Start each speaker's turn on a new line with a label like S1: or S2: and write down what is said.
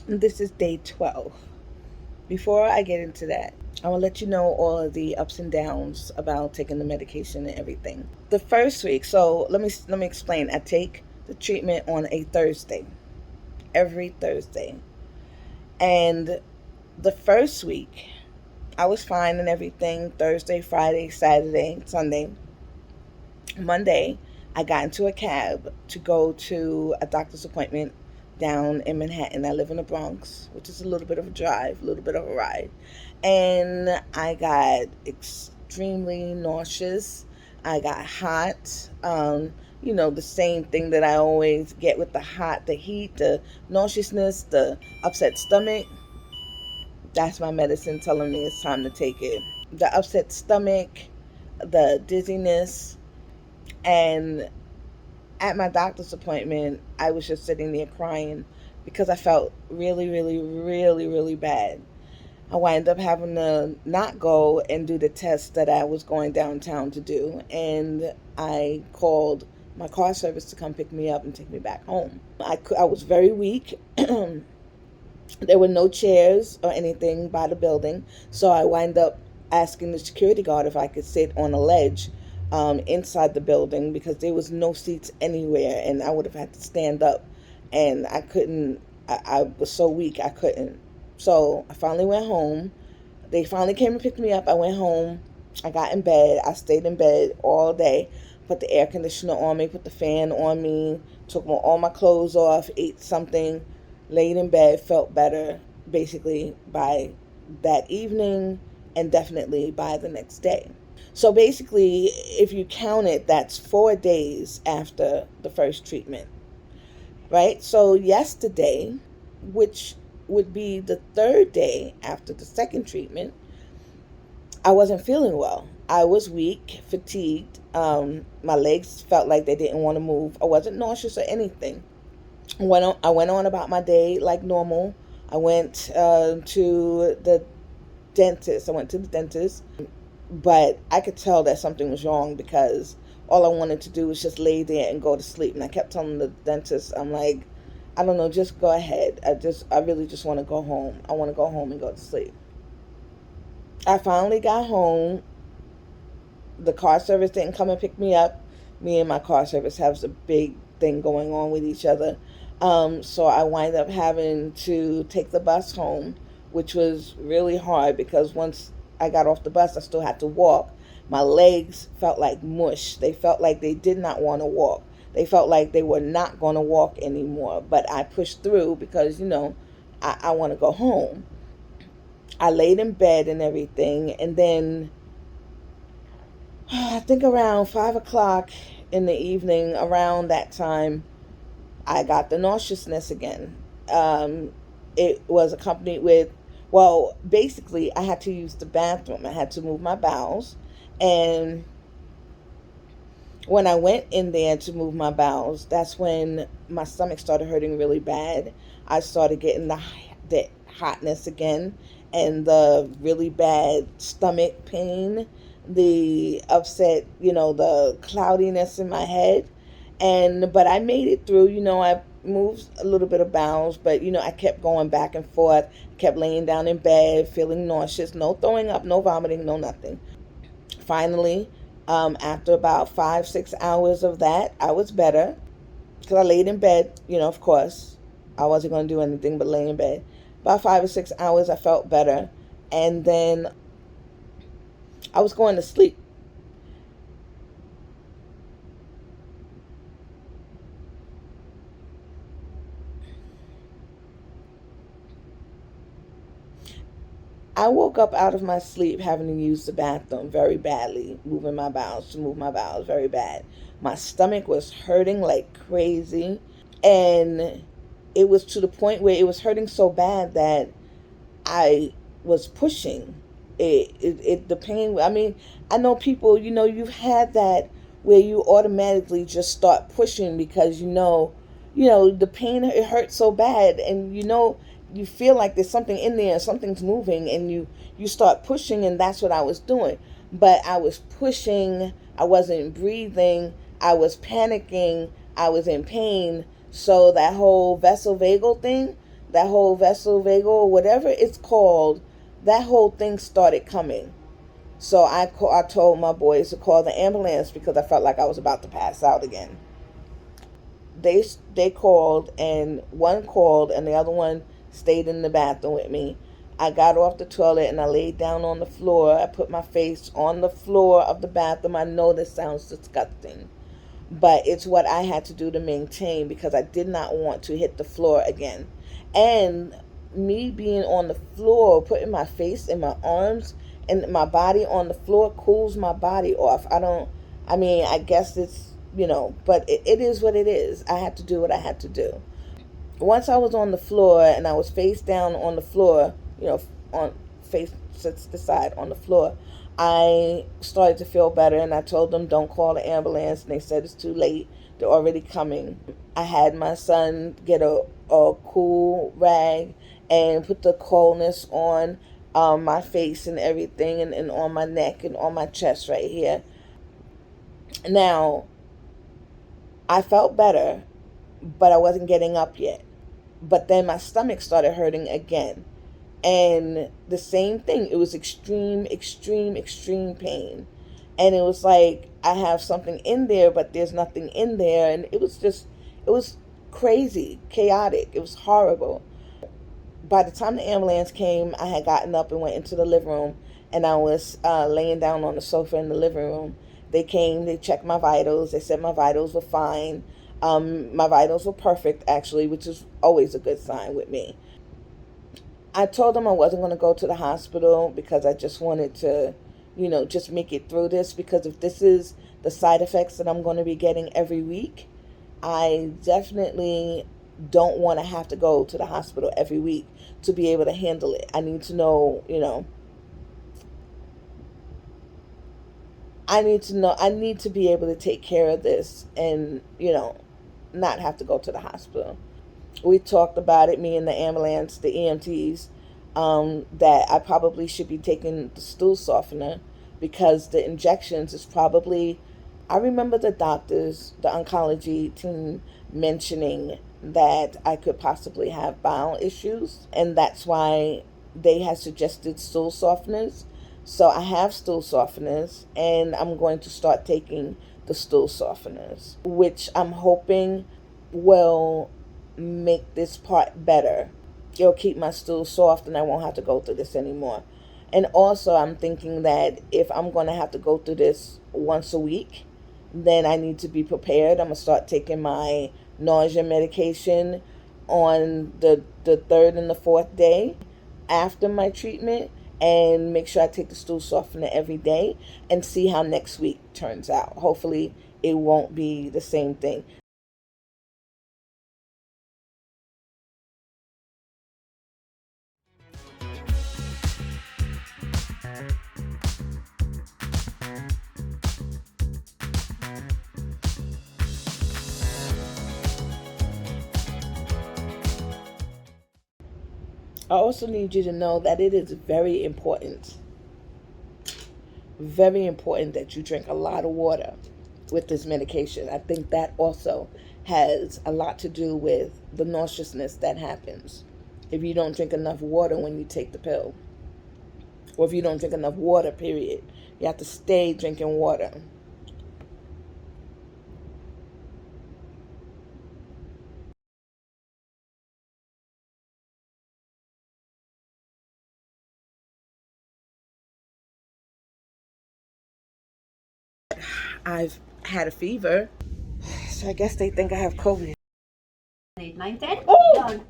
S1: This is day 12. Before I get into that, I will let you know all of the ups and downs about taking the medication and everything. The first week, so let me explain. I take the treatment on a Thursday, every Thursday. And the first week, I was fine and everything. Thursday, Friday, Saturday, Sunday. Monday, I got into a cab to go to a doctor's appointment down in Manhattan. I live in the Bronx, which is a little bit of a drive, a little bit of a ride. And I got extremely nauseous. I got hot. The same thing that I always get with the hot, the heat, the nauseousness, the upset stomach. That's my medicine telling me it's time to take it. The upset stomach, the dizziness, and at my doctor's appointment, I was just sitting there crying because I felt really, really, really, really bad. I wound up having to not go and do the test that I was going downtown to do, and I called my car service to come pick me up and take me back home. I was very weak. There were no chairs or anything by the building, so I wind up asking the security guard if I could sit on a ledge inside the building because there was no seats anywhere, and I would have had to stand up, and I couldn't. I was so weak I couldn't. So I finally went home. They finally came and picked me up. I went home. I got in bed. I stayed in bed all day. Put the air conditioner on me. Put the fan on me. Took all my clothes off. Ate something. Laid in bed. Felt better basically by that evening and definitely by the next day. So basically, if you count it, that's 4 days after the first treatment, right? So yesterday, which would be the third day after the second treatment, I wasn't feeling well. I was weak, fatigued. My legs felt like they didn't want to move. I wasn't nauseous or anything. I went on about my day like normal. I went to the dentist. I went to the dentist, but I could tell that something was wrong because all I wanted to do was just lay there and go to sleep. And I kept telling the dentist, I'm like, I don't know, just go ahead. I really just want to go home. I want to go home and go to sleep. I finally got home. The car service didn't come and pick me up. Me and my car service have a big thing going on with each other. So I wind up having to take the bus home, which was really hard because once I got off the bus, I still had to walk. My legs felt like mush. They felt like they did not want to walk. They felt like they were not going to walk anymore. But I pushed through because, I want to go home. I laid in bed and everything. And then I think around 5 o'clock in the evening, around that time, I got the nauseousness again. It was accompanied with, well, basically, I had to use the bathroom. I had to move my bowels. And when I went in there to move my bowels, that's when my stomach started hurting really bad. I started getting the hotness again and the really bad stomach pain, the upset, the cloudiness in my head. But I made it through. I moved a little bit of bowels, but I kept going back and forth, kept laying down in bed, feeling nauseous, no throwing up, no vomiting, no nothing. Finally, after about 5, 6 hours of that, I was better because I laid in bed. Of course, I wasn't going to do anything but lay in bed. About 5 or 6 hours, I felt better, and then I was going to sleep. I woke up out of my sleep having to use the bathroom very badly, moving my bowels to move my bowels very bad. My stomach was hurting like crazy, and it was to the point where it was hurting so bad that I was pushing the pain. I mean, I know people, you've had that where you automatically just start pushing because the pain, it hurts so bad, and you feel like there's something in there, something's moving, and you start pushing, and that's what I was doing. But I was pushing, I wasn't breathing, I was panicking, I was in pain. So that whole vasovagal thing, that whole vasovagal, whatever it's called, that whole thing started coming. So I told my boys to call the ambulance because I felt like I was about to pass out again. They called, and one called and the other one stayed in the bathroom with me. I got off the toilet and I laid down on the floor. I put my face on the floor of the bathroom. I know this sounds disgusting, but it's what I had to do to maintain because I did not want to hit the floor again. And me being on the floor, putting my face and my arms and my body on the floor cools my body off. I guess but it is what it is. I had to do what I had to do. Once I was on the floor and I was face down on the floor, on face to the side on the floor, I started to feel better, and I told them don't call the ambulance, and they said it's too late. They're already coming. I had my son get a cool rag and put the coldness on my face and everything, and on my neck and on my chest right here. Now, I felt better, but I wasn't getting up yet. But then my stomach started hurting again. And the same thing. It was extreme, extreme, extreme pain. And it was like I have something in there, but there's nothing in there. And it was crazy, chaotic. It was horrible. By the time the ambulance came, I had gotten up and went into the living room, and I was laying down on the sofa in the living room. They came, they checked my vitals. They said my vitals were fine. My vitals were perfect, actually, which is always a good sign with me. I told them I wasn't going to go to the hospital because I just wanted to, just make it through this. Because if this is the side effects that I'm going to be getting every week, I definitely don't want to have to go to the hospital every week to be able to handle it. I need to know, I need to be able to take care of this and, not have to go to the hospital. We talked about it, me and the ambulance, the EMTs, that I probably should be taking the stool softener because the injections is probably, I remember the doctors, the oncology team mentioning that I could possibly have bowel issues, and that's why they had suggested stool softeners. So I have stool softeners, and I'm going to start taking the stool softeners, which I'm hoping will make this part better. It'll keep my stool soft and I won't have to go through this anymore. And also, I'm thinking that if I'm going to have to go through this once a week, then I need to be prepared. I'm going to start taking my nausea medication on the third and the fourth day after my treatment, and make sure I take the stool softener every day and see how next week turns out. Hopefully, it won't be the same thing. I also need you to know that it is very important that you drink a lot of water with this medication. I think that also has a lot to do with the nauseousness that happens if you don't drink enough water when you take the pill, or if you don't drink enough water, period. You have to stay drinking water. I've had a fever, so I guess they think I have COVID.
S2: 8, 9, 10. Oh! Done.